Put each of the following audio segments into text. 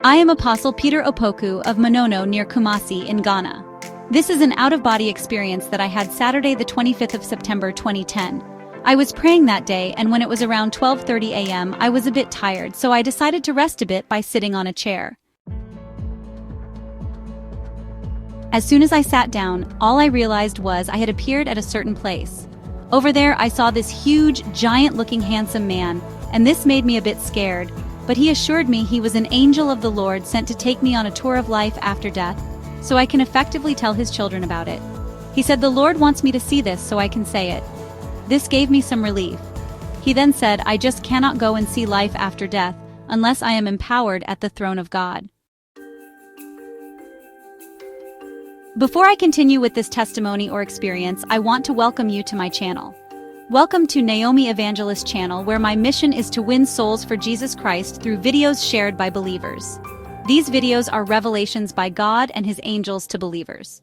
I am Apostle Peter Opoku of Monono near Kumasi in Ghana. This is an out-of-body experience that I had Saturday the 25th of September 2010. I was praying that day, and when it was around 12:30 a.m. I was a bit tired, so I decided to rest a bit by sitting on a chair. As soon as I sat down, all I realized was I had appeared at a certain place. Over there I saw this huge, giant-looking handsome man, and this made me a bit scared, but he assured me he was an angel of the Lord sent to take me on a tour of life after death, so I can effectively tell his children about it. He said the Lord wants me to see this so I can say it. This gave me some relief. He then said I just cannot go and see life after death unless I am empowered at the throne of God. Before I continue with this testimony or experience, I want to welcome you to my channel. Welcome to Naomi Evangelist channel, where my mission is to win souls for Jesus Christ through videos shared by believers. These videos are revelations by God and his angels to believers.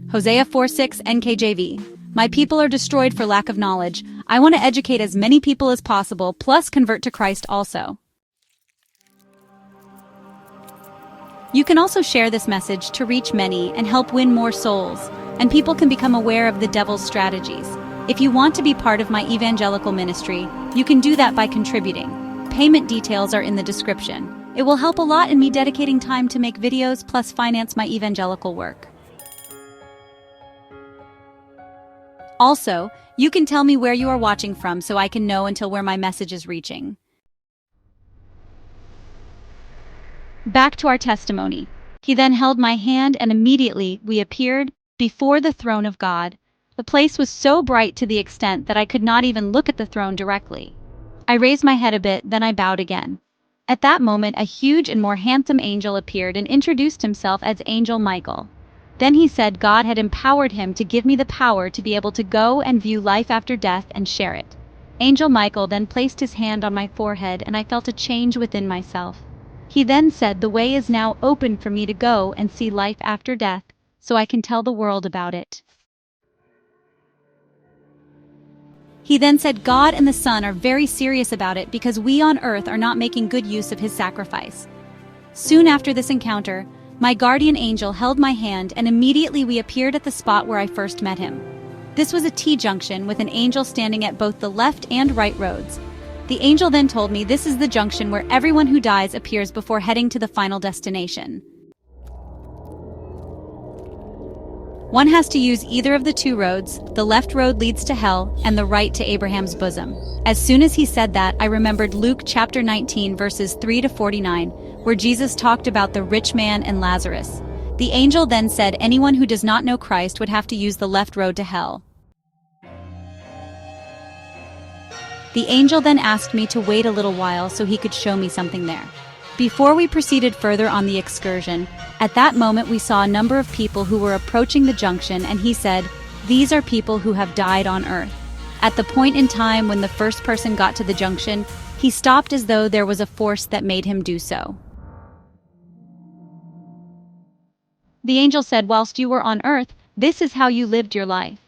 Hosea 4:6 NKJV. My people are destroyed for lack of knowledge. I want to educate as many people as possible, plus convert to Christ also. You can also share this message to reach many and help win more souls, and people can become aware of the devil's strategies. If you want to be part of my evangelical ministry, you can do that by contributing. Payment details are in the description. It will help a lot in me dedicating time to make videos plus finance my evangelical work. Also, you can tell me where you are watching from so I can know until where my message is reaching. Back to our testimony. He then held my hand and immediately we appeared before the throne of God. The place was so bright to the extent that I could not even look at the throne directly. I raised my head a bit, then I bowed again. At that moment, a huge and more handsome angel appeared and introduced himself as Angel Michael. Then he said God had empowered him to give me the power to be able to go and view life after death and share it. Angel Michael then placed his hand on my forehead and I felt a change within myself. He then said the way is now open for me to go and see life after death, so I can tell the world about it. He then said God and the Son are very serious about it because we on earth are not making good use of his sacrifice. Soon after this encounter, my guardian angel held my hand and immediately we appeared at the spot where I first met him. This was a T-junction with an angel standing at both the left and right roads. The angel then told me this is the junction where everyone who dies appears before heading to the final destination. One has to use either of the two roads. The left road leads to hell and the right to Abraham's bosom. As soon as he said that, I remembered Luke chapter 19 verses 3 to 49, where Jesus talked about the rich man and Lazarus. The angel then said anyone who does not know Christ would have to use the left road to hell. The angel then asked me to wait a little while so he could show me something there. Before we proceeded further on the excursion, at that moment we saw a number of people who were approaching the junction, and he said, "These are people who have died on earth." At the point in time when the first person got to the junction, he stopped as though there was a force that made him do so. The angel said, "Whilst you were on earth, this is how you lived your life."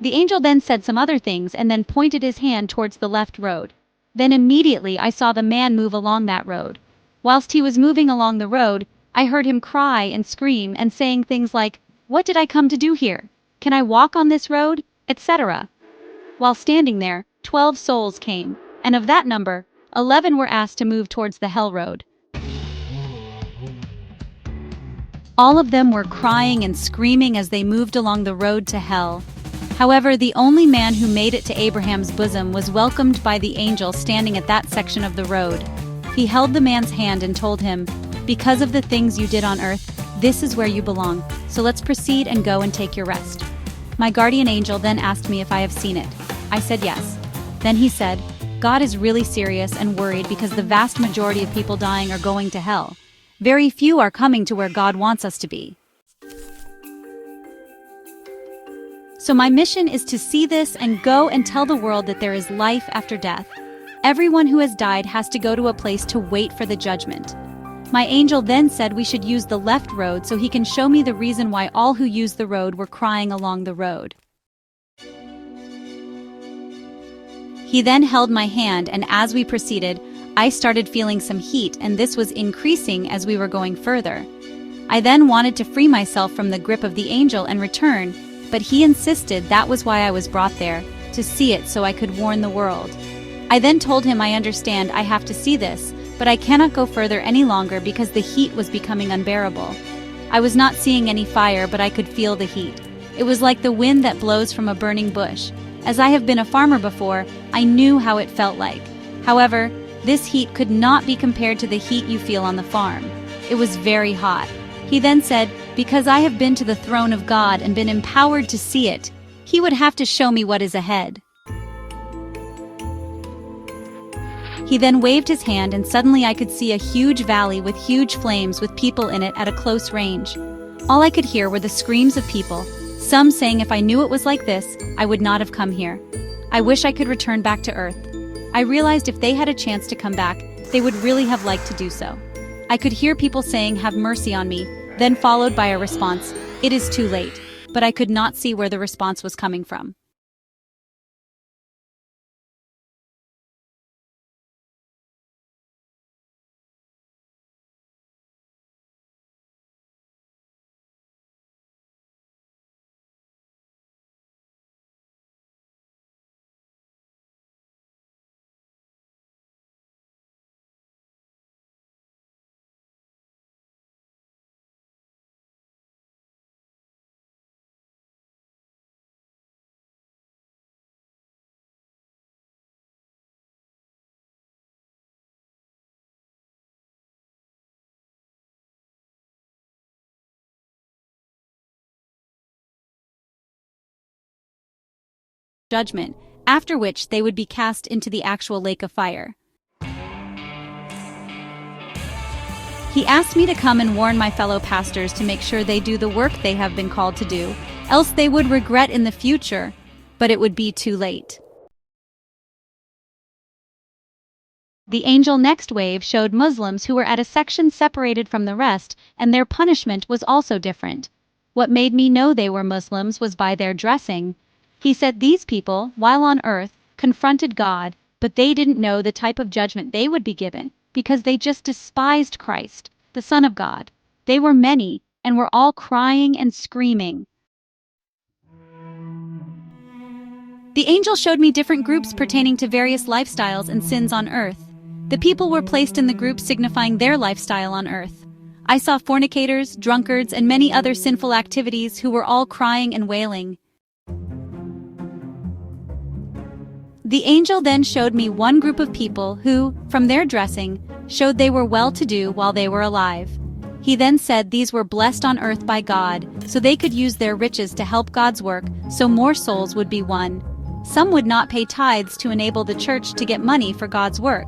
The angel then said some other things and then pointed his hand towards the left road. Then immediately I saw the man move along that road. Whilst he was moving along the road, I heard him cry and scream and saying things like, "What did I come to do here? Can I walk on this road?" etc. While standing there, 12 souls came, and of that number, 11 were asked to move towards the hell road. All of them were crying and screaming as they moved along the road to hell. However, the only man who made it to Abraham's bosom was welcomed by the angel standing at that section of the road. He held the man's hand and told him, "Because of the things you did on earth, this is where you belong, so let's proceed and go and take your rest." My guardian angel then asked me if I have seen it. I said yes. Then he said, "God is really serious and worried because the vast majority of people dying are going to hell. Very few are coming to where God wants us to be. So my mission is to see this and go and tell the world that there is life after death. Everyone who has died has to go to a place to wait for the judgment." My angel then said we should use the left road so he can show me the reason why all who used the road were crying along the road. He then held my hand, and as we proceeded, I started feeling some heat, and this was increasing as we were going further. I then wanted to free myself from the grip of the angel and return, but he insisted that was why I was brought there, to see it so I could warn the world. I then told him I understand I have to see this, but I cannot go further any longer because the heat was becoming unbearable. I was not seeing any fire, but I could feel the heat. It was like the wind that blows from a burning bush. As I have been a farmer before, I knew how it felt like. However, this heat could not be compared to the heat you feel on the farm. It was very hot. He then said, because I have been to the throne of God and been empowered to see it, he would have to show me what is ahead. He then waved his hand, and suddenly I could see a huge valley with huge flames with people in it at a close range. All I could hear were the screams of people, some saying if I knew it was like this, I would not have come here. I wish I could return back to Earth. I realized if they had a chance to come back, they would really have liked to do so. I could hear people saying, "Have mercy on me," then followed by a response, "It is too late," but I could not see where the response was coming from. Judgment, after which they would be cast into the actual lake of fire. He asked me to come and warn my fellow pastors to make sure they do the work they have been called to do, else they would regret in the future, but it would be too late. The angel next wave showed Muslims who were at a section separated from the rest, and their punishment was also different. What made me know they were Muslims was by their dressing. He said these people, while on earth, confronted God, but they didn't know the type of judgment they would be given, because they just despised Christ, the Son of God. They were many, and were all crying and screaming. The angel showed me different groups pertaining to various lifestyles and sins on earth. The people were placed in the groups signifying their lifestyle on earth. I saw fornicators, drunkards, and many other sinful activities who were all crying and wailing. The angel then showed me one group of people who, from their dressing, showed they were well-to-do while they were alive. He then said these were blessed on earth by God, so they could use their riches to help God's work, so more souls would be won. Some would not pay tithes to enable the church to get money for God's work,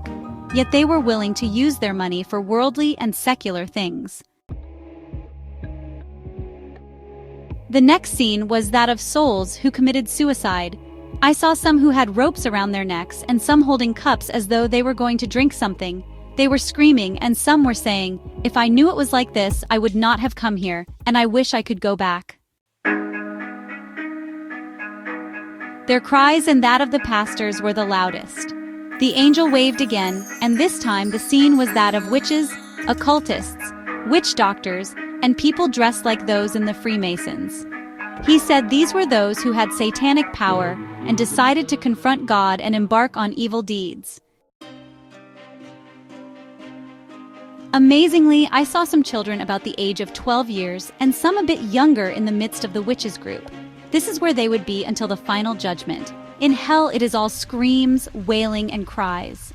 yet they were willing to use their money for worldly and secular things. The next scene was that of souls who committed suicide. I saw some who had ropes around their necks and some holding cups as though they were going to drink something. They were screaming, and some were saying, "If I knew it was like this, I would not have come here, and I wish I could go back." Their cries and that of the pastors were the loudest. The angel waved again, and this time the scene was that of witches, occultists, witch doctors, and people dressed like those in the Freemasons. He said these were those who had satanic power and decided to confront God and embark on evil deeds. Amazingly, I saw some children about the age of 12 years and some a bit younger in the midst of the witches group. This is where they would be until the final judgment. In hell, it is all screams, wailing, and cries.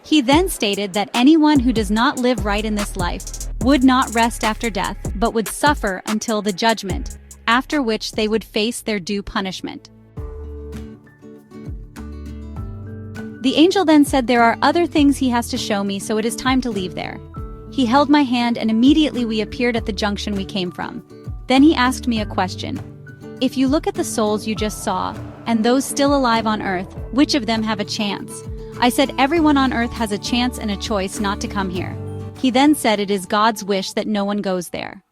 He then stated that anyone who does not live right in this life would not rest after death, but would suffer until the judgment, after which they would face their due punishment. The angel then said there are other things he has to show me, so it is time to leave there. He held my hand, and immediately we appeared at the junction we came from. Then he asked me a question. If you look at the souls you just saw, and those still alive on earth, which of them have a chance? I said everyone on earth has a chance and a choice not to come here. He then said it is God's wish that no one goes there.